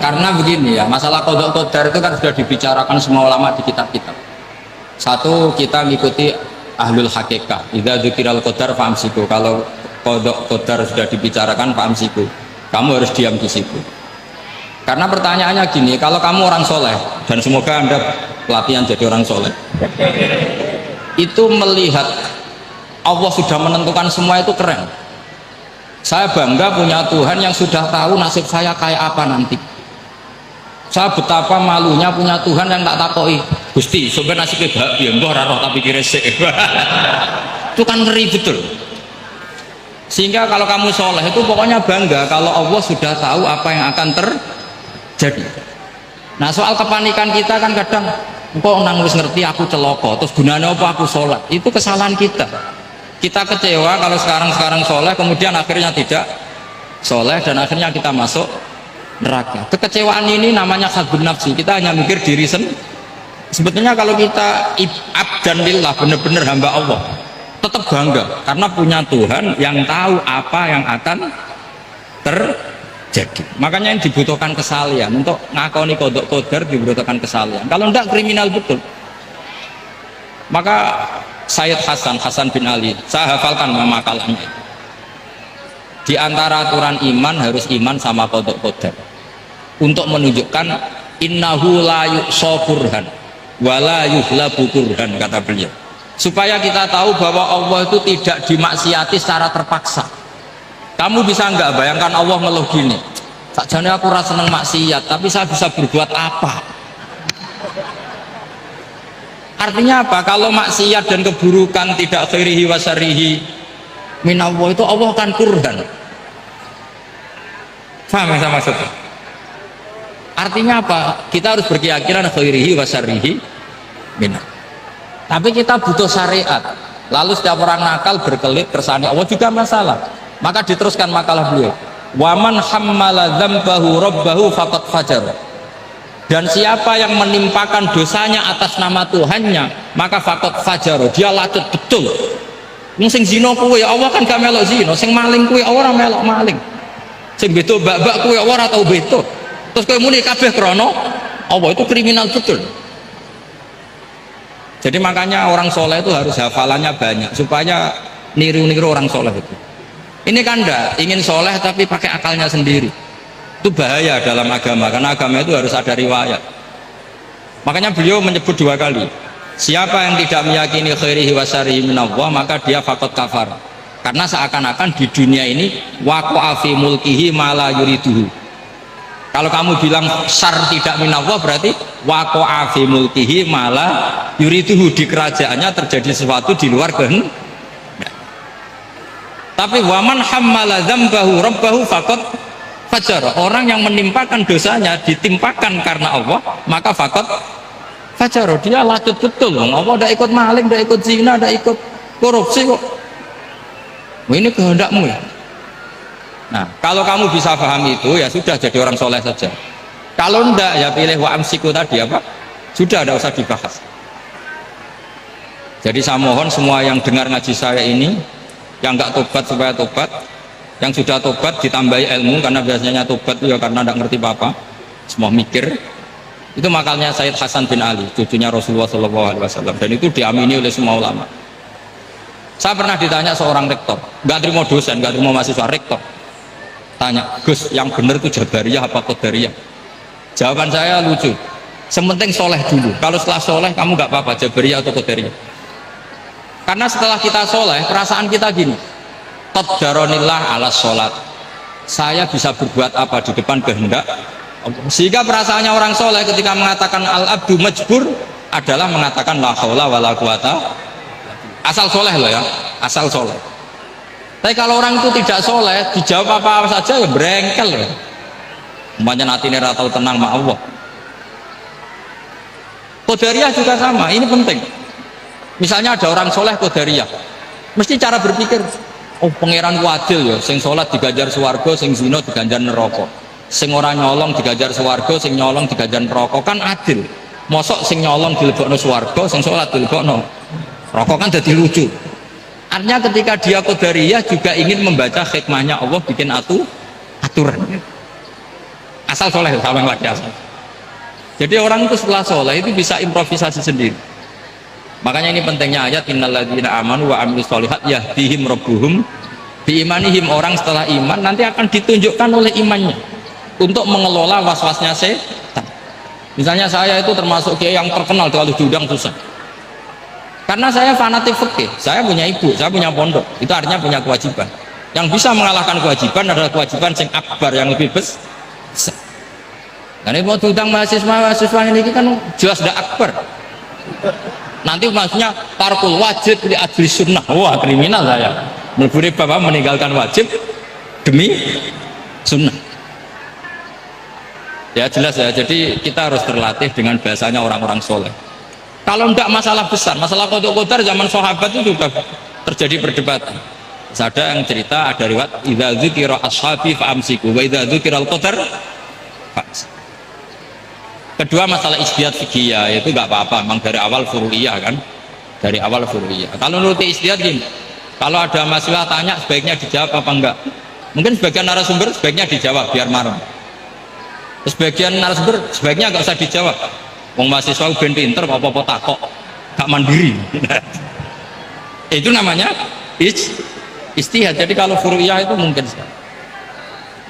Karena begini ya, masalah qada qadar itu kan sudah dibicarakan semua ulama di kitab-kitab. Satu, kita mengikuti ahlul hakikah. Idza dzikiral qadar famsiku. Kalau qada qadar sudah dibicarakan famsiku, kamu harus diam di situ. Karena pertanyaannya gini, kalau kamu orang soleh, dan semoga Anda pelatihan jadi orang soleh, itu melihat Allah sudah menentukan semua, itu keren. Saya bangga punya Tuhan yang sudah tahu nasib saya kayak apa nanti. Saya betapa malunya punya Tuhan yang tak takoi, Gusti sebenarnya nasibnya bahagia enggak roh tapi kira sih. Itu kan ngeri betul. Sehingga kalau kamu soleh itu pokoknya bangga kalau Allah sudah tahu apa yang akan terjadi. Nah, soal kepanikan kita kan kadang kok nang wis ngerti aku celoko terus gunanya apa aku sholat, itu kesalahan kita. Kita kecewa kalau sekarang soleh kemudian akhirnya tidak soleh dan akhirnya kita masuk neraka. Kekecewaan ini namanya khadbun nafsi. Kita hanya mikir diri sendiri. Sebetulnya kalau kita abdan lillah, benar-benar hamba Allah, tetap bangga karena punya Tuhan yang tahu apa yang akan terjadi. Makanya yang dibutuhkan kesalian untuk ngakoni qada qadar, dibutuhkan kesalian. Kalau enggak kriminal betul. Maka Sayyid Hasan bin Ali, saya hafalkan makalahnya. Di antara aturan iman harus iman sama qada qadar. Untuk menunjukkan innahu la yuqsa burhan wa la yuhlabu burhan, kata beliau. Supaya kita tahu bahwa Allah itu tidak dimaksiati secara terpaksa. Kamu bisa enggak bayangkan Allah ngeluh gini, sakjane aku rasa seneng maksiat tapi saya bisa berbuat apa? Artinya apa? Kalau maksiat dan keburukan tidak khairihi wa syarrihi minallah, itu Allah kan kurhan. Paham yang saya maksudnya? Artinya apa? Kita harus berkeyakinan khairihi wa syarrihi minallah. Tapi kita butuh syariat. Lalu setiap orang nakal berkelit kersane Allah juga masalah. Maka diteruskan makalah beliau, waman hammala dzambahu rabbahu faqad fajar. Dan siapa yang menimpakan dosanya atas nama Tuhannya, maka faqad fajar, dia lacut betul. Sing zina kuwi Allah kan gak melok zina, sing maling kuwi ora melok maling, sing beto bak-bak kuwi ora tau beto. Terus kowe muni kabeh krana Allah, itu kriminal betul. Jadi makanya orang soleh itu harus hafalannya banyak supaya niru-niru orang soleh itu. Ini kan enggak ingin soleh tapi pakai akalnya sendiri, itu bahaya dalam agama, karena agama itu harus ada riwayat. Makanya beliau menyebut dua kali, siapa yang tidak meyakini khairihi wa syarrihi minallah maka dia faqad kafar. Karena seakan-akan di dunia ini waqa'a fi mulkihi ma la yuriduhu. Kalau kamu bilang syar tidak minallah berarti waqa'a fi mulkihi ma la yuriduhu, di kerajaannya terjadi sesuatu di luar kehendak. Tapi waman hammala dzambahu rabbahu faqad fajar, orang yang menimpakan dosanya ditimpakan karena Allah maka faqad fajar, dia lacut betul. Allah tidak ikut maling, tidak ikut zina, tidak ikut korupsi kok. Ini kehendakmu ya. Nah, kalau kamu bisa paham itu ya sudah, jadi orang soleh saja. Kalau enggak ya pilih wa amsiku tadi apa, sudah tidak usah dibahas. Jadi saya mohon semua yang dengar ngaji saya ini, yang enggak tobat supaya tobat, yang sudah tobat ditambahi ilmu, karena biasanya tobat itu ya karena tidak ngerti apa-apa, semua mikir. Itu makalnya Sayyid Hasan bin Ali, cucunya Rasulullah SAW, dan itu diamini oleh semua ulama. Saya pernah ditanya seorang rektor, nggak terima dosen, nggak terima mahasiswa, rektor tanya, Gus yang benar itu Jabariyah apa Qadariyah? Jawaban saya lucu, sementing soleh dulu, kalau setelah soleh kamu nggak apa-apa Jabariyah atau Qadariyah. Karena setelah kita soleh perasaan kita gini, qaddaronillah ala sholat, saya bisa berbuat apa di depan kehendak Allah. Sehingga perasaannya orang soleh ketika mengatakan al-abdu majbur adalah mengatakan la haula wala quwata, asal soleh loh ya, asal soleh. Tapi kalau orang itu tidak soleh, dijawab apa saja ya berengkel ya. Umpamanya natine ra tau tenang sama Allah. Qadariyah juga sama, ini penting. Misalnya ada orang soleh Qadariyah, mesti cara berpikir, oh pangeran adil ya, sing sholat diganjar swarga, sing zina diganjar neraka, sing ora nyolong diganjar swarga, sing nyolong diganjar neraka, kan adil. Mosok sing nyolong dilebokno swarga, sing sholat dilebokno neraka, kan jadi lucu. Artinya ketika dia Qadariyah juga ingin membaca hikmahnya Allah bikin aturan. asal soleh, sama yang lagi asal. Jadi orang itu setelah soleh itu bisa improvisasi sendiri. Makanya ini pentingnya ayat innalladzina amanu wa amilus sholihat yahdihim rabbuhum biimanihim. Orang setelah iman nanti akan ditunjukkan oleh imannya untuk mengelola was-wasnya setan. Misalnya saya itu termasuk kiai yang terkenal kalau diundang susah. Karena saya fanatik fikih, saya punya ibu, saya punya pondok, itu artinya punya kewajiban. Yang bisa mengalahkan kewajiban adalah kewajiban yang akbar, yang lebih besar. Karena mau diundang mahasiswa ini kan jelas tidak akbar. Nanti maksudnya tarkul wajib di ajli sunnah. Wah kriminal saya. Meleburi bapak meninggalkan wajib demi sunnah. Ya jelas ya. Jadi kita harus terlatih dengan bahasanya orang-orang soleh. Kalau tidak masalah besar, masalah qada zaman sahabat itu sudah terjadi perdebatan. Ada yang cerita, ada riwayat idza dzukira ashabi fa'amsiku wa idza dzukira al-qadar fa'amsiku. Kedua masalah ijtihad fikih itu nggak apa-apa, memang dari awal furu'iyah kan, dari awal furu'iyah. Kalau menurut ijtihad gini, kalau ada masalah tanya sebaiknya dijawab apa enggak? Mungkin sebagian narasumber sebaiknya dijawab biar marah. Sebagian narasumber sebaiknya nggak usah dijawab. Wong mahasiswa ben pinter apa-apa takok, gak mandiri. Itu namanya ijtihad. Jadi kalau furu'iyah itu mungkin sekali.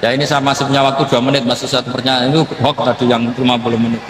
Ya ini saya masih punya waktu 2 menit, masih satu pertanyaan itu hoax tadi yang 50 menit.